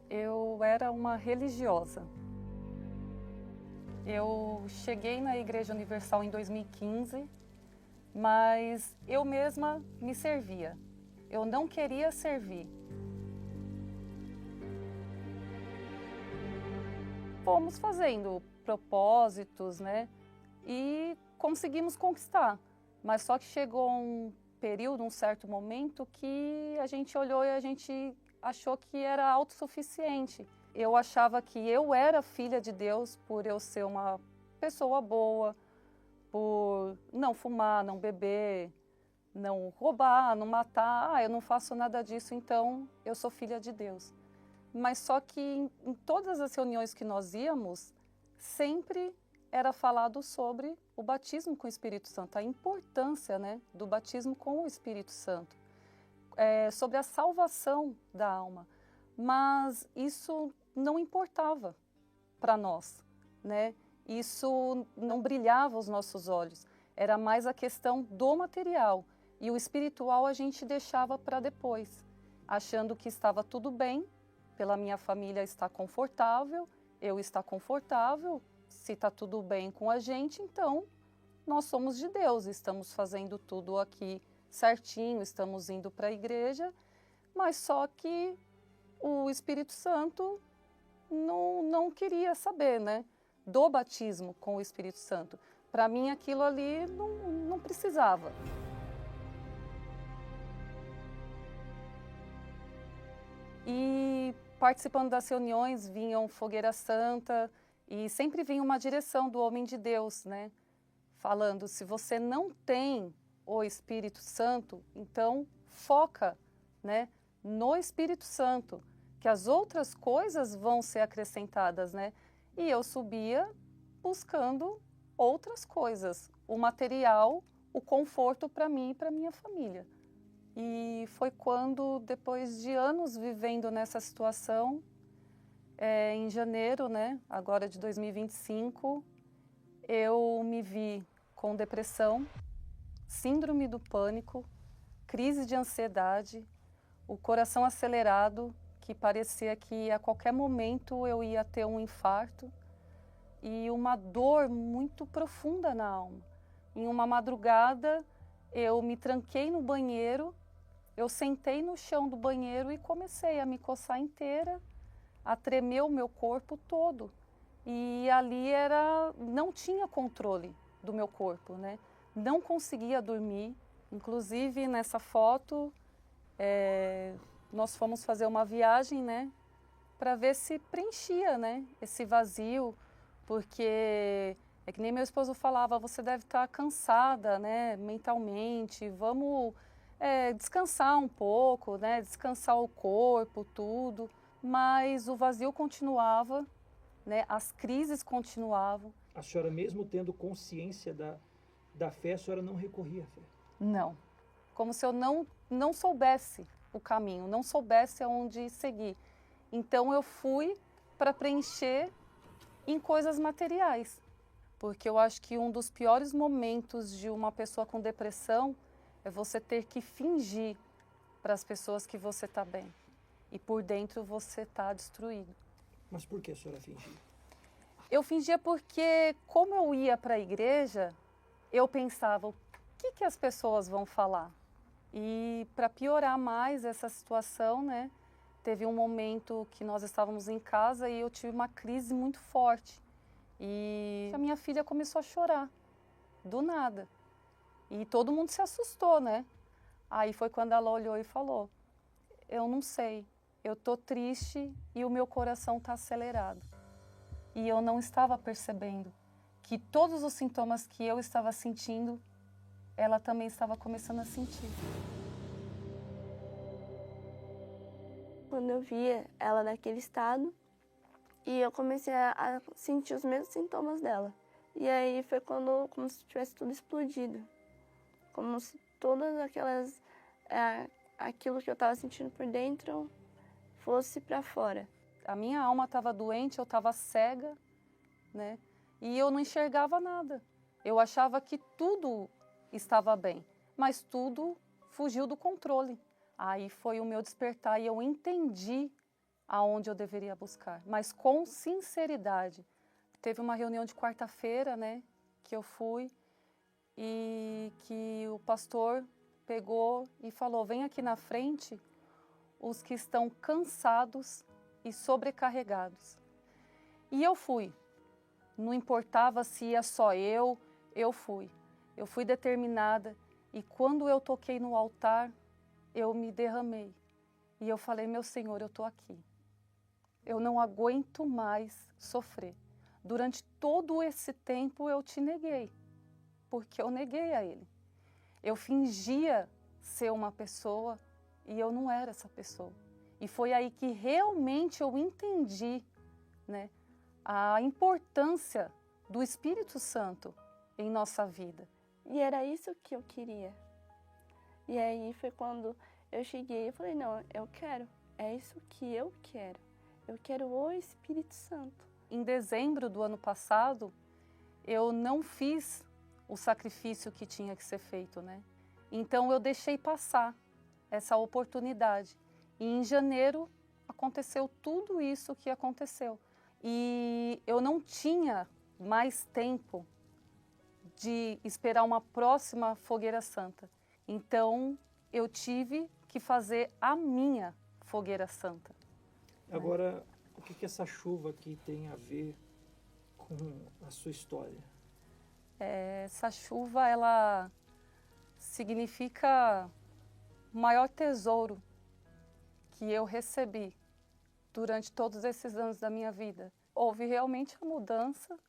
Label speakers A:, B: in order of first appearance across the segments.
A: Eu era uma religiosa. Eu cheguei na Igreja Universal em 2015, mas eu mesma me servia. Eu não queria servir. Fomos fazendo propósitos, né? E conseguimos conquistar. Mas só que chegou um período, um certo momento, que a gente olhou e a gente achou que era autossuficiente. Eu achava que eu era filha de Deus por eu ser uma pessoa boa, por não fumar, não beber, não roubar, não matar. Eu não faço nada disso, então eu sou filha de Deus. Mas só que em todas as reuniões que nós íamos, sempre era falado sobre o batismo com o Espírito Santo, a importância, né, do batismo com o Espírito Santo, sobre a salvação da alma. Mas isso não importava para nós, né? Isso não brilhava aos nossos olhos. Era mais a questão do material. E o espiritual a gente deixava para depois, achando que estava tudo bem, pela minha família estar confortável, eu estar confortável, se está tudo bem com a gente, então nós somos de Deus, estamos fazendo tudo aqui certinho, estamos indo para a igreja, mas só que o Espírito Santo não queria saber, né, do batismo com o Espírito Santo. Para mim aquilo ali não precisava. E participando das reuniões vinham fogueira santa e sempre vinha uma direção do homem de Deus, né? Falando, se você não tem o Espírito Santo, então foca, né, no Espírito Santo, que as outras coisas vão ser acrescentadas, né? E eu subia buscando outras coisas, o material, o conforto para mim e para minha família. E foi quando, depois de anos vivendo nessa situação, em janeiro, né, agora de 2025, eu me vi com depressão, síndrome do pânico, crise de ansiedade, o coração acelerado, que parecia que a qualquer momento eu ia ter um infarto, e uma dor muito profunda na alma. Em uma madrugada, eu me tranquei no banheiro, eu sentei no chão do banheiro e comecei a me coçar inteira, a tremer o meu corpo todo. E ali não tinha controle do meu corpo, né? Não conseguia dormir. Inclusive, nessa foto, nós fomos fazer uma viagem, né? Para ver se preenchia, né? Esse vazio, porque é que nem meu esposo falava, você deve estar cansada, né? Mentalmente, vamos descansar um pouco, né? Descansar o corpo, tudo. Mas o vazio continuava, né? As crises continuavam.
B: A senhora, mesmo tendo consciência da fé, a senhora não recorria à fé?
A: Não. Como se eu não soubesse o caminho, não soubesse aonde seguir. Então eu fui para preencher em coisas materiais. Porque eu acho que um dos piores momentos de uma pessoa com depressão é você ter que fingir para as pessoas que você está bem. E por dentro você está destruído.
B: Mas por que a senhora fingia?
A: Eu fingia porque, como eu ia para a igreja, eu pensava, o que as pessoas vão falar? E para piorar mais essa situação, né, teve um momento que nós estávamos em casa e eu tive uma crise muito forte. E a minha filha começou a chorar, do nada. E todo mundo se assustou, né? Aí foi quando ela olhou e falou, eu não sei, eu tô triste e o meu coração tá acelerado. E eu não estava percebendo que todos os sintomas que eu estava sentindo, ela também estava começando a sentir.
C: Quando eu via ela naquele estado, e eu comecei a sentir os mesmos sintomas dela. E aí foi como se tivesse tudo explodido. Como se todas aquelas... aquilo que eu estava sentindo por dentro fosse para fora.
A: A minha alma estava doente, eu estava cega, né? E eu não enxergava nada. Eu achava que tudo estava bem, mas tudo fugiu do controle. Aí foi o meu despertar e eu entendi aonde eu deveria buscar, mas com sinceridade. Teve uma reunião de quarta-feira, né, que eu fui e que o pastor pegou e falou: vem aqui na frente os que estão cansados e sobrecarregados. E eu fui. Não importava se ia só eu fui. Eu fui determinada e quando eu toquei no altar, eu me derramei. E eu falei: meu Senhor, eu estou aqui. Eu não aguento mais sofrer. Durante todo esse tempo eu te neguei, porque eu neguei a Ele. Eu fingia ser uma pessoa e eu não era essa pessoa. E foi aí que realmente eu entendi, né, a importância do Espírito Santo em nossa vida.
C: E era isso que eu queria. E aí foi quando eu cheguei e falei: não, eu quero, é isso que eu quero. Eu quero o Espírito Santo.
A: Em dezembro do ano passado, eu não fiz o sacrifício que tinha que ser feito, né? Então eu deixei passar essa oportunidade. E em janeiro aconteceu tudo isso que aconteceu. E eu não tinha mais tempo de esperar uma próxima fogueira santa. Então eu tive que fazer a minha fogueira santa.
B: Agora, o que essa chuva aqui tem a ver com a sua história?
A: Essa chuva, ela significa o maior tesouro que eu recebi durante todos esses anos da minha vida. Houve realmente a mudança,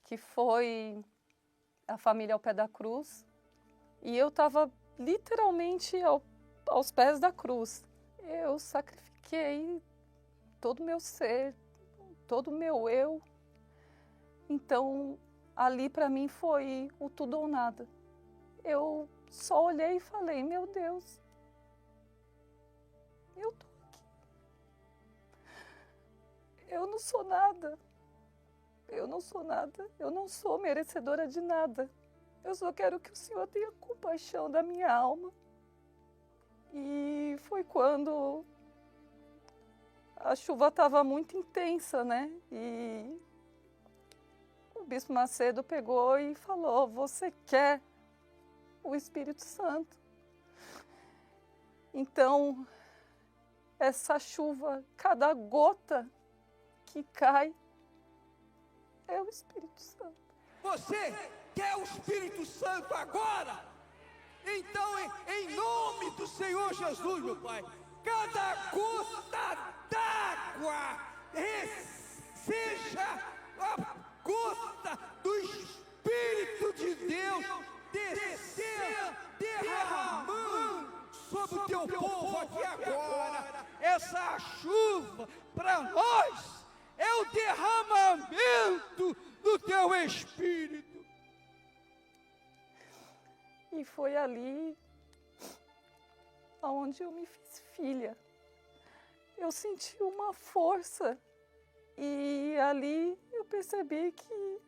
A: que foi a família ao pé da cruz, e eu estava literalmente aos pés da cruz. Eu sacrifiquei todo o meu ser, todo o meu eu. Então, ali para mim foi o tudo ou nada. Eu só olhei e falei: meu Deus, eu tô aqui. Eu não sou nada. Eu não sou nada. Eu não sou merecedora de nada. Eu só quero que o Senhor tenha compaixão da minha alma. E foi quando a chuva estava muito intensa, né? E o Bispo Macedo pegou e falou: você quer o Espírito Santo? Então, essa chuva, cada gota que cai, é o Espírito Santo.
D: Você quer o Espírito Santo agora? Então, em nome do Senhor Jesus, meu Pai, cada gota d'água seja a gota do Espírito de Deus descendo, derramando sobre o teu povo aqui agora. Essa chuva para nós é o derramamento do teu Espírito.
A: E foi ali onde eu me fiz filha. Eu senti uma força e ali eu percebi que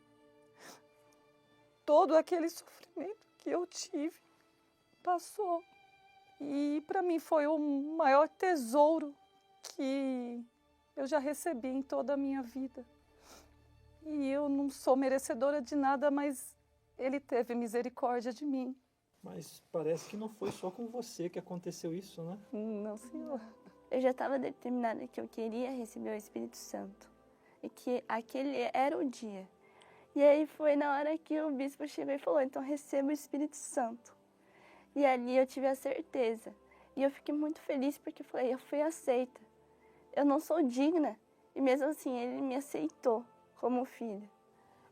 A: todo aquele sofrimento que eu tive passou. E para mim foi o maior tesouro que eu já recebi em toda a minha vida. E eu não sou merecedora de nada, mas Ele teve misericórdia de mim.
B: Mas parece que não foi só com você que aconteceu isso, né?
A: Não, Senhor.
C: Eu já estava determinada que eu queria receber o Espírito Santo. E que aquele era o dia. E aí foi na hora que o bispo chegou e falou: então receba o Espírito Santo. E ali eu tive a certeza. E eu fiquei muito feliz porque eu falei: eu fui aceita. Eu não sou digna. E mesmo assim ele me aceitou como filha.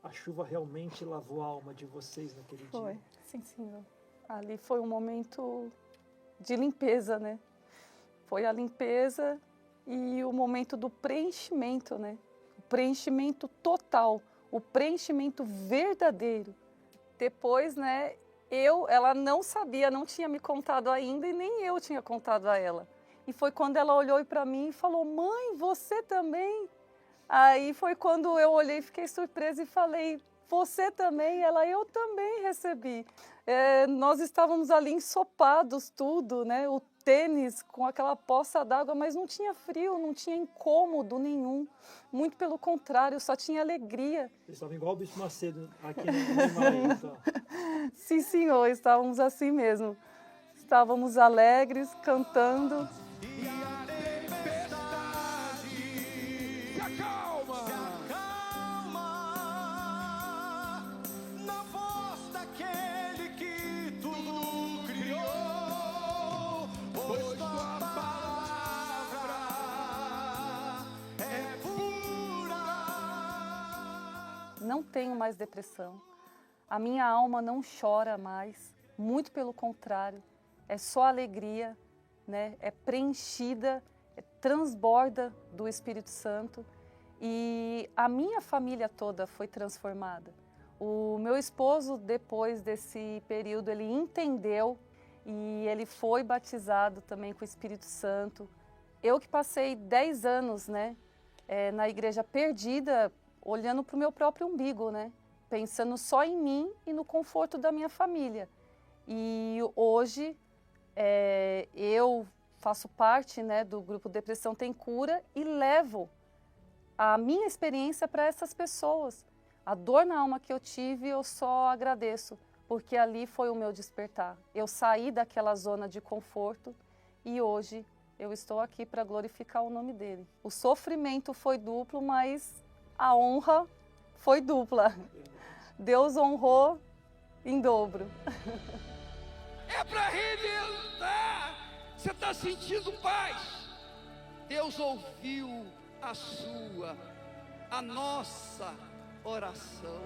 B: A chuva realmente lavou a alma de vocês naquele
C: Foi.
B: dia.
A: Sim, Senhor. Ali foi um momento de limpeza, né? Foi a limpeza e o momento do preenchimento, né? O preenchimento total, o preenchimento verdadeiro. Depois, né, ela não sabia, não tinha me contado ainda e nem eu tinha contado a ela. E foi quando ela olhou para mim e falou: mãe, você também? Aí foi quando eu olhei e fiquei surpresa e falei: você também? Ela: eu também recebi. Nós estávamos ali ensopados, tudo, né? tênis com aquela poça d'água, mas não tinha frio, não tinha incômodo nenhum. Muito pelo contrário, só tinha alegria.
B: Vocês estavam igual o Bispo Macedo aqui no Himalaya, então.
A: Sim, senhor, estávamos assim mesmo. Estávamos alegres, cantando.
D: E a tempestade se acalma na voz daquele que tudo criou, pois tua palavra é pura.
A: Não tenho mais depressão. A minha alma não chora mais, muito pelo contrário. É só alegria, né? É preenchida, transborda do Espírito Santo. E a minha família toda foi transformada. O meu esposo, depois desse período, ele entendeu e ele foi batizado também com o Espírito Santo. Eu que passei 10 anos, né, na igreja perdida, olhando para o meu próprio umbigo, né? Pensando só em mim e no conforto da minha família. E hoje eu faço parte, né, do grupo Depressão Tem Cura e levo a minha experiência para essas pessoas. A dor na alma que eu tive, eu só agradeço, porque ali foi o meu despertar. Eu saí daquela zona de conforto e hoje eu estou aqui para glorificar o nome dele. O sofrimento foi duplo, mas a honra foi dupla. Deus honrou em dobro.
D: É para revelar. Você está sentindo paz? Deus ouviu a nossa oração.